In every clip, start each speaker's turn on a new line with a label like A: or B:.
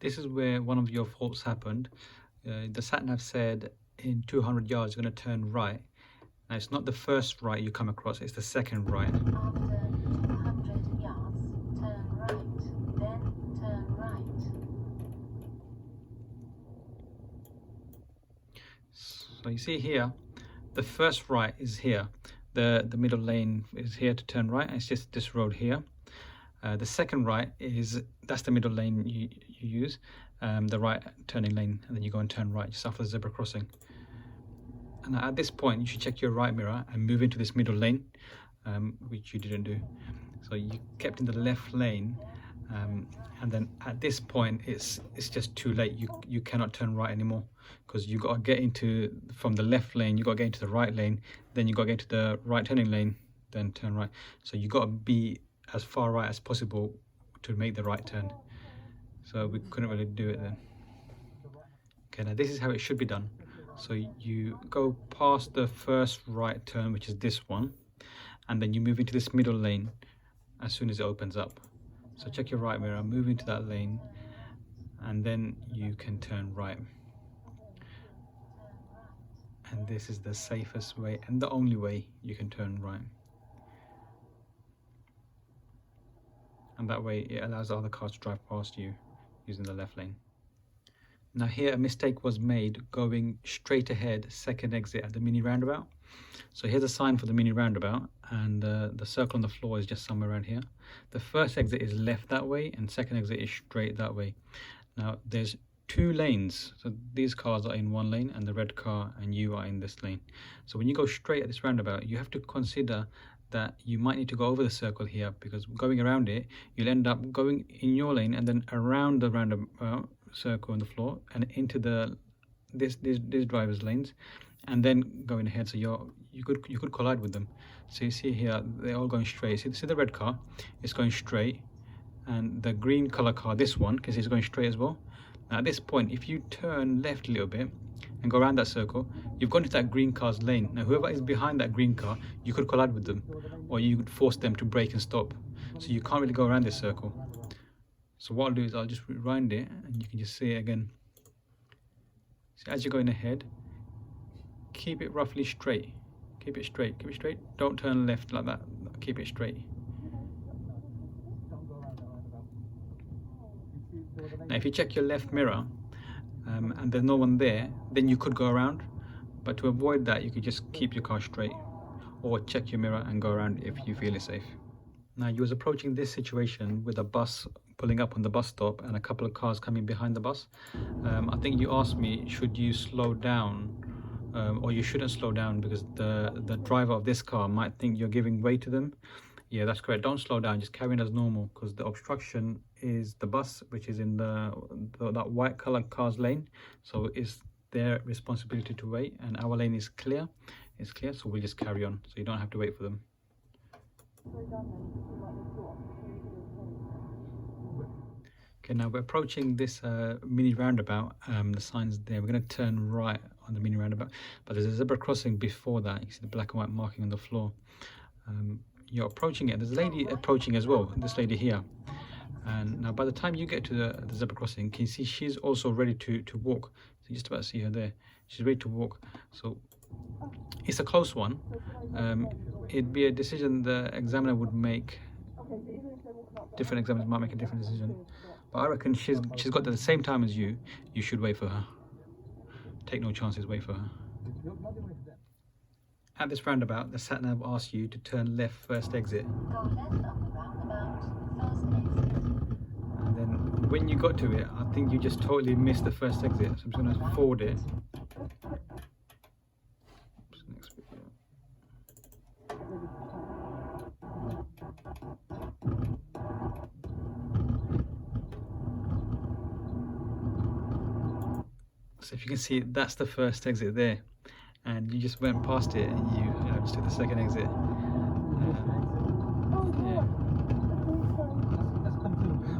A: This is where one of your faults happened. The sat-nav said in 200 yards you're going to turn right. Now it's not the first right you come across, it's the second right.
B: After 200 yards, turn right, then turn right.
A: So you see here, the first right is here. The middle lane is here to turn right, and it's just this road here. The second right that's the middle lane you use, the right turning lane, and then you go and turn right just after the zebra crossing. And at this point you should check your right mirror and move into this middle lane, which you didn't do. So you kept in the left lane, and then at this point it's just too late. You cannot turn right anymore, because you got to get into from the left lane, you got to get into the right lane, then you got to get into the right turning lane, then turn right. So you got to be as far right as possible to make the right turn. So we couldn't really do it then. Okay, now this is how it should be done. So you go past the first right turn, which is this one, and then you move into this middle lane as soon as it opens up. So check your right mirror, move into that lane, and then you can turn right. And this is the safest way and the only way you can turn right. And that way it allows other cars to drive past you using the left lane. Now here a mistake was made going straight ahead, second exit at the mini roundabout. So here's a sign for the mini roundabout, and the circle on the floor is just somewhere around here. The first exit is left that way and second exit is straight that way. Now there's two lanes, so these cars are in one lane and the red car and you are in this lane. So when you go straight at this roundabout, you have to consider that you might need to go over the circle here, because going around it you'll end up going in your lane and then around the roundabout circle on the floor and into this driver's lanes, and then going ahead. So you could collide with them. So you see here they're all going straight. See the red car is going straight, and the green color car, this one, because it's going straight as well. Now at this point, if you turn left a little bit and go around that circle, you've gone into that green car's lane. Now whoever is behind that green car, you could collide with them, or you could force them to brake and stop. So you can't really go around this circle. So what I'll do is I'll just rewind it and you can just see it again. So as you're going ahead, keep it roughly straight. Keep it straight, keep it straight. Don't turn left like that, keep it straight. Now if you check your left mirror and there's no one there, then you could go around. But to avoid that, you could just keep your car straight, or check your mirror and go around if you feel it's safe. Now you was approaching this situation with a bus pulling up on the bus stop and a couple of cars coming behind the bus. I think you asked me, should you slow down or you shouldn't slow down because the driver of this car might think you're giving way to them. Yeah, that's correct. Don't slow down, just carry on as normal, because the obstruction is the bus, which is in that white colored car's lane. So it's their responsibility to wait, and our lane is clear. It's clear, so we'll just carry on, so you don't have to wait for them. Okay, now we're approaching this mini roundabout. The sign's there. We're going to turn right on the mini roundabout, but there's a zebra crossing before that. You see the black and white marking on the floor. You're approaching it. There's a lady approaching as well, this lady here. And now by the time you get to the zebra crossing, can you see she's also ready to walk. So you just about see her there. She's ready to walk. So it's a close one. It'd be a decision the examiner would make. Different examiners might make a different decision, but I reckon she's got the same time as you. You should wait for her. Take no chances, wait for her. At this roundabout, the sat-nav asks you to turn left first exit.
B: Go left on the roundabout, first exit.
A: And then when you got to it, I think you just totally missed the first exit. So I'm just going to forward it. Next bit, yeah. So if you can see, that's the first exit there, and you just went past it and you just took the second exit. Yeah.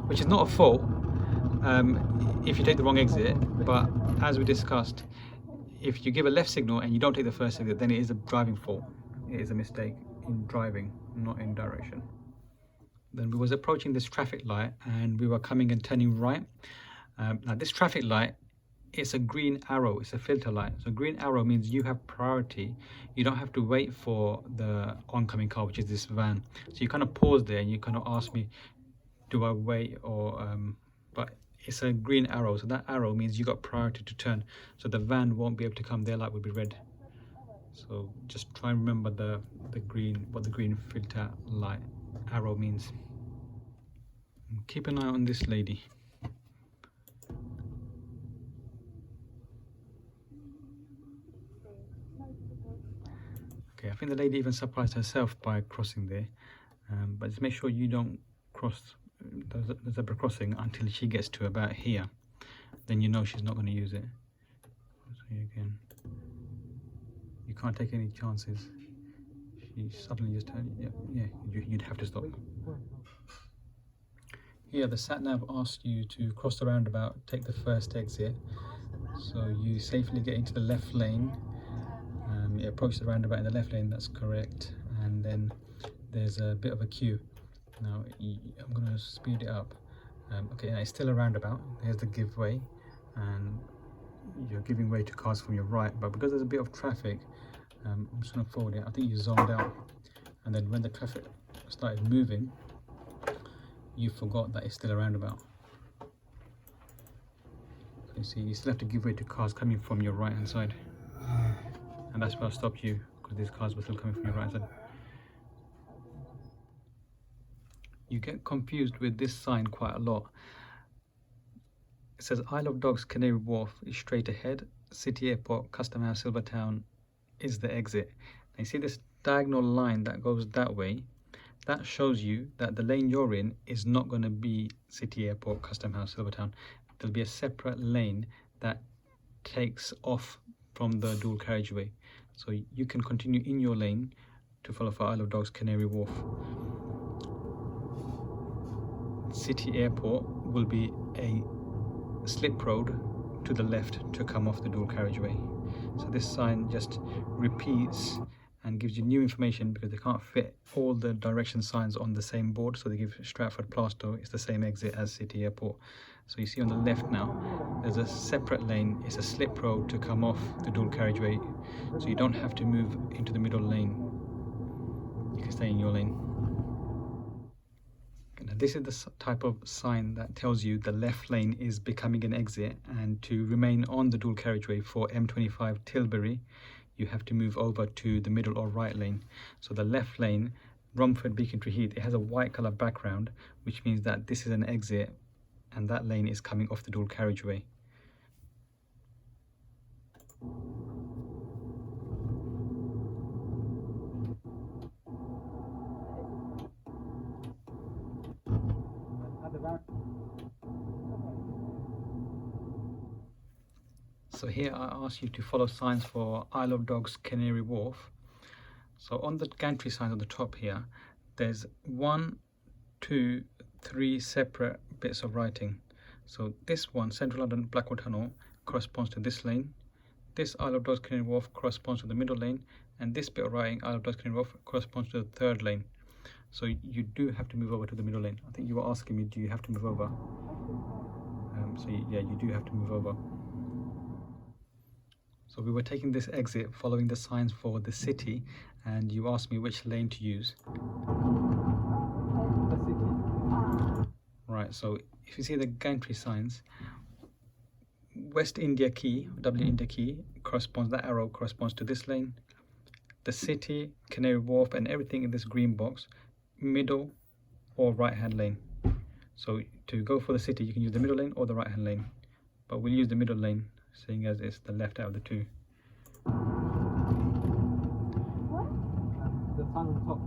A: Which is not a fault if you take the wrong exit, but as we discussed, if you give a left signal and you don't take the first exit, then it is a driving fault. It is a mistake in driving, not in direction. Then we was approaching this traffic light and we were coming and turning right. Now this traffic light, it's a green arrow, it's a filter light. So green arrow means you have priority. You don't have to wait for the oncoming car, which is this van. So you kind of pause there and you kind of ask me, do I wait or but it's a green arrow, so that arrow means you got priority to turn, so the van won't be able to come, their light will be red. So just try and remember the green, what the green filter light arrow means. And keep an eye on this lady. Okay, I think the lady even surprised herself by crossing there, but just make sure you don't cross the zebra crossing until she gets to about here. Then you know she's not going to use it. So again, you can't take any chances. She suddenly just turned. Yeah, you'd have to stop. Here, the sat nav asks you to cross the roundabout, take the first exit. So you safely get into the left lane. You approach the roundabout in the left lane, that's correct. And then there's a bit of a queue. Now I'm going to speed it up. Okay, now it's still a roundabout. There's the give way, and you're giving way to cars from your right. But because there's a bit of traffic, I'm just going to forward it. I think you zoned out, and then when the traffic started moving, you forgot that it's still a roundabout. So you see, you still have to give way to cars coming from your right hand side, and that's where I stopped you, because these cars were still coming from your right hand side. You get confused with this sign quite a lot. It says Isle of Dogs, Canary Wharf is straight ahead. City Airport, Custom House, Silvertown is the exit. Now you see this diagonal line that goes that way? That shows you that the lane you're in is not going to be City Airport, Custom House, Silvertown. There'll be a separate lane that takes off from the dual carriageway. So you can continue in your lane to follow for Isle of Dogs, Canary Wharf. City Airport will be a slip road to the left to come off the dual carriageway. So this sign just repeats and gives you new information, because they can't fit all the direction signs on the same board. So they give Stratford Plaistow, it's the same exit as City Airport. So you see on the left now, there's a separate lane. It's a slip road to come off the dual carriageway. So you don't have to move into the middle lane. You can stay in your lane. Now this is the type of sign that tells you the left lane is becoming an exit, and to remain on the dual carriageway for M25 Tilbury, you have to move over to the middle or right lane. So the left lane, Romford, Beacon Tree Heath, it has a white colour background, which means that this is an exit and that lane is coming off the dual carriageway. So here I ask you to follow signs for Isle of Dogs, Canary Wharf. So on the gantry sign on the top here, there's 1, 2, 3 separate bits of writing. So this one, Central London Blackwall Tunnel, corresponds to this lane. This Isle of Dogs, Canary Wharf corresponds to the middle lane, and this bit of writing, Isle of Dogs, Canary Wharf, corresponds to the third lane. So you do have to move over to the middle lane. I think you were asking me, do you have to move over? Yeah, you do have to move over. So we were taking this exit following the signs for the city, and you asked me which lane to use. Right, so if you see the gantry signs, West India Quay, W India Quay, corresponds, that arrow corresponds to this lane. The city, Canary Wharf, and everything in this green box, middle or right hand lane. So to go for the city, you can use the middle lane or the right hand lane, but we'll use the middle lane, seeing as it's the left out of the two.
C: The sign on the top.